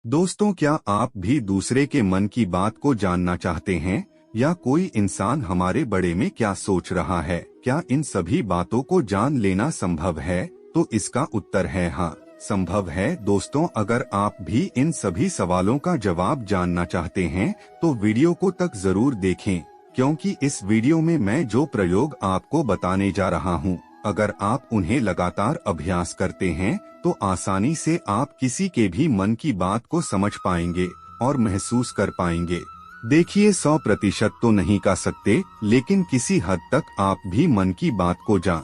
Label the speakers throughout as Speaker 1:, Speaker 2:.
Speaker 1: दोस्तों, क्या आप भी दूसरे के मन की बात को जानना चाहते हैं? या कोई इंसान हमारे बारे में क्या सोच रहा है? क्या इन सभी बातों को जान लेना संभव है? तो इसका उत्तर है हाँ, संभव है। दोस्तों, अगर आप भी इन सभी सवालों का जवाब जानना चाहते हैं तो वीडियो को तक जरूर देखें, क्योंकि इस वीडियो में मैं जो प्रयोग आपको बताने जा रहा हूँ, अगर आप उन्हें लगातार अभ्यास करते हैं तो आसानी से आप किसी के भी मन की बात को समझ पाएंगे और महसूस कर पाएंगे। देखिए, 100% तो नहीं कर सकते, लेकिन किसी हद तक आप भी मन की बात को जान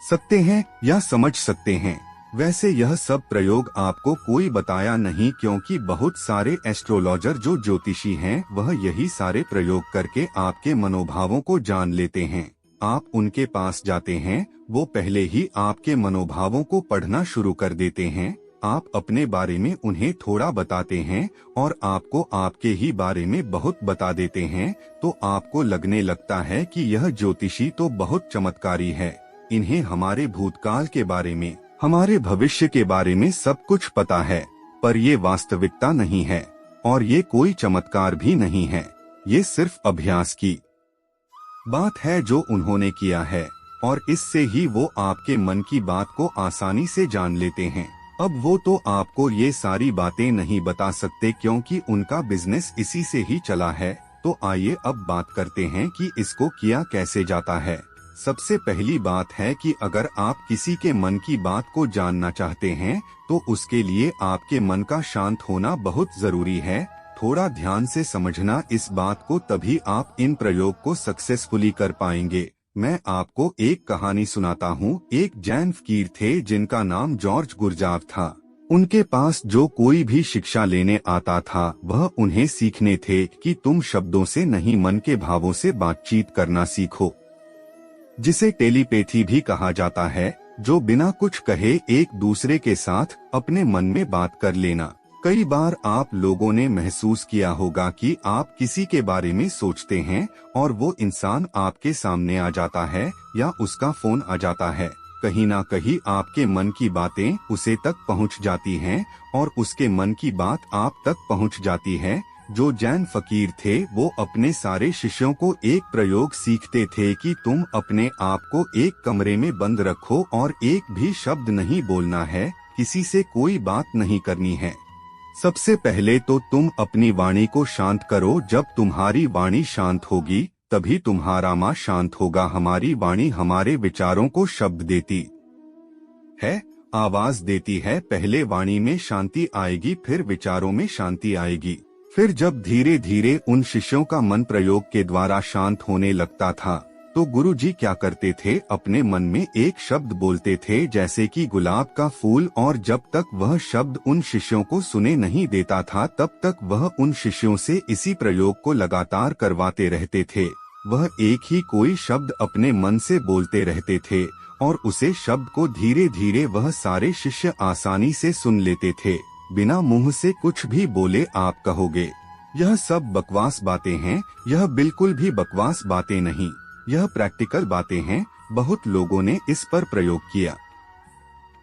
Speaker 1: सकते हैं या समझ सकते हैं। वैसे यह सब प्रयोग आपको कोई बताया नहीं, क्योंकि बहुत सारे एस्ट्रोलॉजर जो ज्योतिषी हैं वह यही सारे प्रयोग करके आपके मनोभावों को जान लेते हैं। आप उनके पास जाते हैं, वो पहले ही आपके मनोभावों को पढ़ना शुरू कर देते हैं। आप अपने बारे में उन्हें थोड़ा बताते हैं और आपको आपके ही बारे में बहुत बता देते हैं, तो आपको लगने लगता है कि यह ज्योतिषी तो बहुत चमत्कारी है। इन्हें हमारे भूतकाल के बारे में, हमारे भविष्य के बारे में सब कुछ पता है। पर ये वास्तविकता नहीं है और ये कोई चमत्कार भी नहीं है। ये सिर्फ अभ्यास की बात है जो उन्होंने किया है, और इससे ही वो आपके मन की बात को आसानी से जान लेते हैं। अब वो तो आपको ये सारी बातें नहीं बता सकते, क्योंकि उनका बिजनेस इसी से ही चला है। तो आइए अब बात करते हैं कि इसको किया कैसे जाता है। सबसे पहली बात है कि अगर आप किसी के मन की बात को जानना चाहते हैं तो उसके लिए आपके मन का शांत होना बहुत जरूरी है। थोड़ा ध्यान से समझना इस बात को, तभी आप इन प्रयोग को सक्सेसफुली कर पाएंगे। मैं आपको एक कहानी सुनाता हूँ। एक जैन फकीर थे जिनका नाम जॉर्ज गुरजाव था। उनके पास जो कोई भी शिक्षा लेने आता था वह उन्हें सीखने थे कि तुम शब्दों से नहीं, मन के भावों से बातचीत करना सीखो, जिसे टेलीपैथी भी कहा जाता है, जो बिना कुछ कहे एक दूसरे के साथ अपने मन में बात कर लेना। कई बार आप लोगों ने महसूस किया होगा कि आप किसी के बारे में सोचते हैं और वो इंसान आपके सामने आ जाता है या उसका फोन आ जाता है। कहीं ना कहीं आपके मन की बातें उसे तक पहुंच जाती हैं और उसके मन की बात आप तक पहुंच जाती है। जो जैन फकीर थे वो अपने सारे शिष्यों को एक प्रयोग सीखते थे कि तुम अपने आप को एक कमरे में बंद रखो और एक भी शब्द नहीं बोलना है, किसी से कोई बात नहीं करनी है। सबसे पहले तो तुम अपनी वाणी को शांत करो। जब तुम्हारी वाणी शांत होगी तभी तुम्हारा मन शांत होगा। हमारी वाणी हमारे विचारों को शब्द देती है, आवाज देती है। पहले वाणी में शांति आएगी, फिर विचारों में शांति आएगी। फिर जब धीरे धीरे उन शिष्यों का मन प्रयोग के द्वारा शांत होने लगता था तो गुरुजी क्या करते थे, अपने मन में एक शब्द बोलते थे, जैसे कि गुलाब का फूल, और जब तक वह शब्द उन शिष्यों को सुने नहीं देता था तब तक वह उन शिष्यों से इसी प्रयोग को लगातार करवाते रहते थे। वह एक ही कोई शब्द अपने मन से बोलते रहते थे और उसे शब्द को धीरे धीरे वह सारे शिष्य आसानी से सुन लेते थे, बिना मुंह से कुछ भी बोले। आप कहोगे यह सब बकवास बातें हैं। यह बिल्कुल भी बकवास बातें नहीं, यह प्रैक्टिकल बातें हैं। बहुत लोगों ने इस पर प्रयोग किया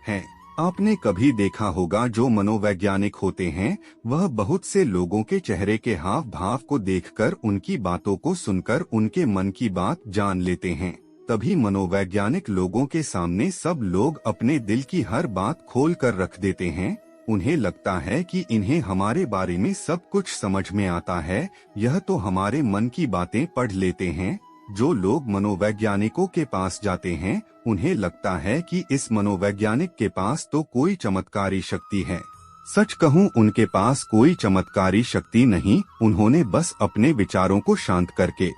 Speaker 1: है। आपने कभी देखा होगा जो मनोवैज्ञानिक होते हैं वह बहुत से लोगों के चेहरे के हाव भाव को देखकर, उनकी बातों को सुनकर उनके मन की बात जान लेते हैं। तभी मनोवैज्ञानिक लोगों के सामने सब लोग अपने दिल की हर बात खोल कर रख देते हैं। उन्हें लगता है कि इन्हें हमारे बारे में सब कुछ समझ में आता है, यह तो हमारे मन की बातें पढ़ लेते हैं। जो लोग मनोवैज्ञानिकों के पास जाते हैं उन्हें लगता है कि इस मनोवैज्ञानिक के पास तो कोई चमत्कारी शक्ति है। सच कहूं, उनके पास कोई चमत्कारी शक्ति नहीं। उन्होंने बस अपने विचारों को शांत करके,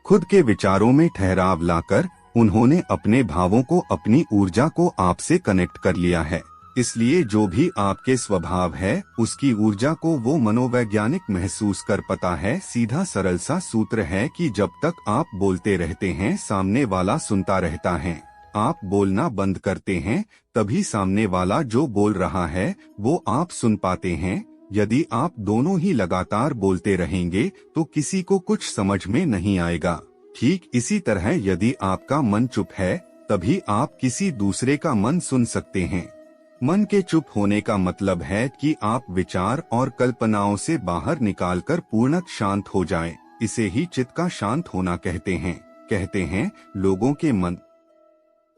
Speaker 1: खुद के विचारों में ठहराव लाकर, उन्होंने अपने भावों को, अपनी ऊर्जा को आपसे कनेक्ट कर लिया है। इसलिए जो भी आपके स्वभाव है उसकी ऊर्जा को वो मनोवैज्ञानिक महसूस कर पाता है। सीधा सरल सा सूत्र है कि जब तक आप बोलते रहते हैं सामने वाला सुनता रहता है। आप बोलना बंद करते हैं तभी सामने वाला जो बोल रहा है वो आप सुन पाते हैं। यदि आप दोनों ही लगातार बोलते रहेंगे तो किसी को कुछ समझ में नहीं आएगा। ठीक इसी तरह यदि आपका मन चुप है तभी आप किसी दूसरे का मन सुन सकते हैं। मन के चुप होने का मतलब है कि आप विचार और कल्पनाओं से बाहर निकालकर पूर्णतः शांत हो जाएं। इसे ही चित्त का शांत होना कहते हैं। कहते हैं लोगों के मन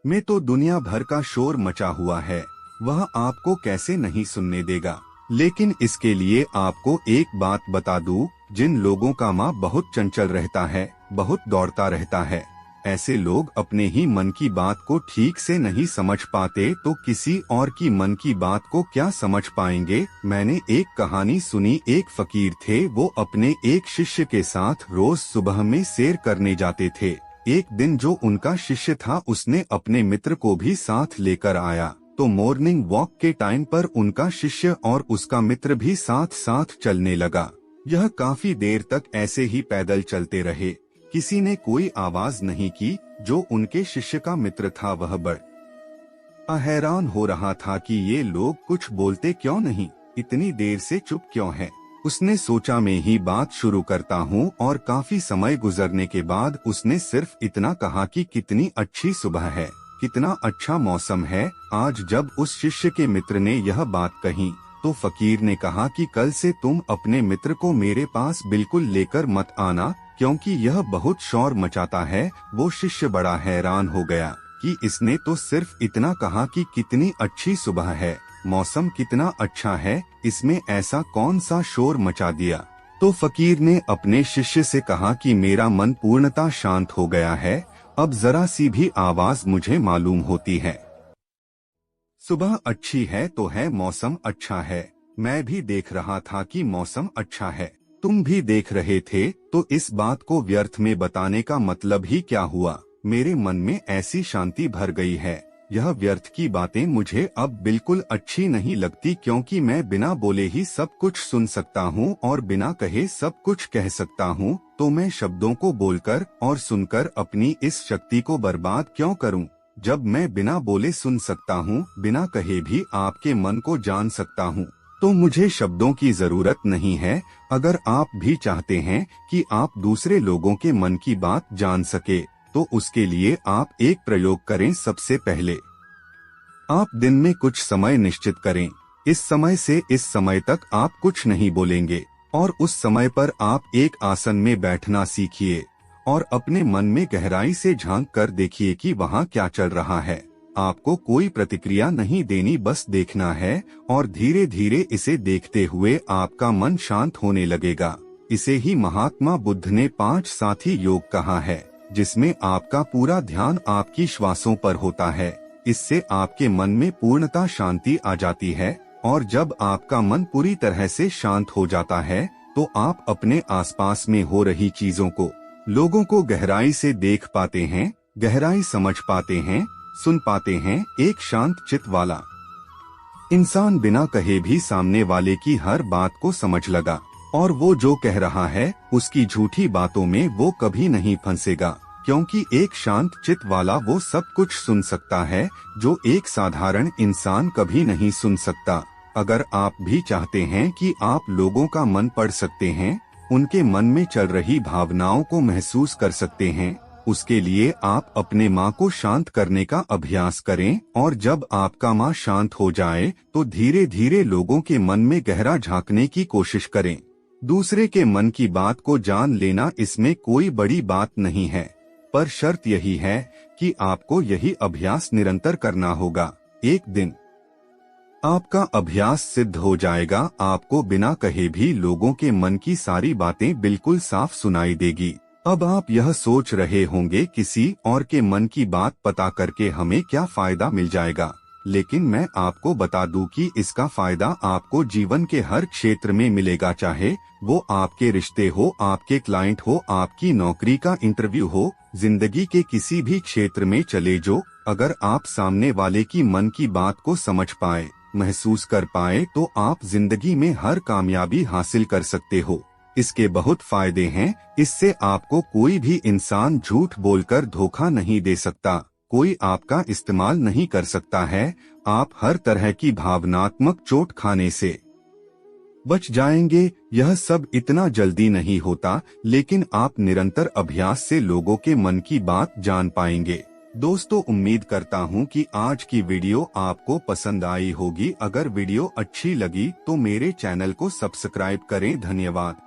Speaker 1: में तो दुनिया भर का शोर मचा हुआ है, वह आपको कैसे नहीं सुनने देगा। लेकिन इसके लिए आपको एक बात बता दूं, जिन लोगों का माँ बहुत चंचल रहता है, बहुत दौड़ता रहता है, ऐसे लोग अपने ही मन की बात को ठीक से नहीं समझ पाते तो किसी और की मन की बात को क्या समझ पाएंगे। मैंने एक कहानी सुनी, एक फकीर थे, वो अपने एक शिष्य के साथ रोज सुबह में सैर करने जाते थे। एक दिन जो उनका शिष्य था उसने अपने मित्र को भी साथ लेकर आया, तो मॉर्निंग वॉक के टाइम पर उनका शिष्य और उसका मित्र भी साथ साथ चलने लगा। यह काफी देर तक ऐसे ही पैदल चलते रहे। किसी ने कोई आवाज नहीं की। जो उनके शिष्य का मित्र था वह बड़ा हैरान हो रहा था कि ये लोग कुछ बोलते क्यों नहीं, इतनी देर से चुप क्यों हैं। उसने सोचा मैं ही बात शुरू करता हूँ, और काफी समय गुजरने के बाद उसने सिर्फ इतना कहा कि कितनी अच्छी सुबह है, कितना अच्छा मौसम है। आज जब उस शिष्य के मित्र ने यह बात कही तो फकीर ने कहा कि कल से तुम अपने मित्र को मेरे पास बिल्कुल लेकर मत आना, क्योंकि यह बहुत शोर मचाता है। वो शिष्य बड़ा हैरान हो गया कि इसने तो सिर्फ इतना कहा कि कितनी अच्छी सुबह है, मौसम कितना अच्छा है, इसमें ऐसा कौन सा शोर मचा दिया। तो फकीर ने अपने शिष्य से कहा कि मेरा मन पूर्णतः शांत हो गया है, अब जरा सी भी आवाज मुझे मालूम होती है। सुबह अच्छी है तो है, मौसम अच्छा है, मैं भी देख रहा था कि मौसम अच्छा है, तुम भी देख रहे थे, तो इस बात को व्यर्थ में बताने का मतलब ही क्या हुआ। मेरे मन में ऐसी शांति भर गई है, यह व्यर्थ की बातें मुझे अब बिल्कुल अच्छी नहीं लगती, क्योंकि मैं बिना बोले ही सब कुछ सुन सकता हूँ और बिना कहे सब कुछ कह सकता हूँ। तो मैं शब्दों को बोलकर और सुनकर अपनी इस शक्ति को बर्बाद क्यों करूँ, जब मैं बिना बोले सुन सकता हूँ, बिना कहे भी आपके मन को जान सकता हूँ। तो मुझे शब्दों की जरूरत नहीं है। अगर आप भी चाहते हैं कि आप दूसरे लोगों के मन की बात जान सके, तो उसके लिए आप एक प्रयोग करें। सबसे पहले आप दिन में कुछ समय निश्चित करें। इस समय से इस समय तक आप कुछ नहीं बोलेंगे, और उस समय पर आप एक आसन में बैठना सीखिए और अपने मन में गहराई से झांक कर देखिए कि वहाँ क्या चल रहा है। आपको कोई प्रतिक्रिया नहीं देनी, बस देखना है, और धीरे धीरे इसे देखते हुए आपका मन शांत होने लगेगा। इसे ही महात्मा बुद्ध ने 5 साथी योग कहा है, जिसमें आपका पूरा ध्यान आपकी श्वासों पर होता है। इससे आपके मन में पूर्णता शांति आ जाती है, और जब आपका मन पूरी तरह से शांत हो जाता है तो आप अपने आसपास में हो रही चीजों को, लोगों को गहराई से देख पाते हैं, गहराई समझ पाते हैं, सुन पाते हैं। एक शांत चित्त वाला इंसान बिना कहे भी सामने वाले की हर बात को समझ लगा, और वो जो कह रहा है उसकी झूठी बातों में वो कभी नहीं फंसेगा, क्योंकि एक शांत चित्त वाला वो सब कुछ सुन सकता है जो एक साधारण इंसान कभी नहीं सुन सकता। अगर आप भी चाहते हैं कि आप लोगों का मन पढ़ सकते हैं, उनके मन में चल रही भावनाओं को महसूस कर सकते हैं, उसके लिए आप अपने माँ को शांत करने का अभ्यास करें। और जब आपका माँ शांत हो जाए तो धीरे धीरे लोगों के मन में गहरा झांकने की कोशिश करें। दूसरे के मन की बात को जान लेना, इसमें कोई बड़ी बात नहीं है, पर शर्त यही है कि आपको यही अभ्यास निरंतर करना होगा। एक दिन आपका अभ्यास सिद्ध हो जाएगा, आपको बिना कहे भी लोगों के मन की सारी बातें बिल्कुल साफ सुनाई देगी। अब आप यह सोच रहे होंगे किसी और के मन की बात पता करके हमें क्या फायदा मिल जाएगा, लेकिन मैं आपको बता दूं कि इसका फायदा आपको जीवन के हर क्षेत्र में मिलेगा, चाहे वो आपके रिश्ते हो, आपके क्लाइंट हो, आपकी नौकरी का इंटरव्यू हो, जिंदगी के किसी भी क्षेत्र में चले जो। अगर आप सामने वाले की मन की बात को समझ पाए, महसूस कर पाए, तो आप जिंदगी में हर कामयाबी हासिल कर सकते हो। इसके बहुत फायदे हैं। इससे आपको कोई भी इंसान झूठ बोलकर धोखा नहीं दे सकता, कोई आपका इस्तेमाल नहीं कर सकता है। आप हर तरह की भावनात्मक चोट खाने से बच जाएंगे। यह सब इतना जल्दी नहीं होता, लेकिन आप निरंतर अभ्यास से लोगों के मन की बात जान पाएंगे। दोस्तों, उम्मीद करता हूँ कि आज की वीडियो आपको पसंद आई होगी। अगर वीडियो अच्छी लगी तो मेरे चैनल को सब्सक्राइब करें। धन्यवाद।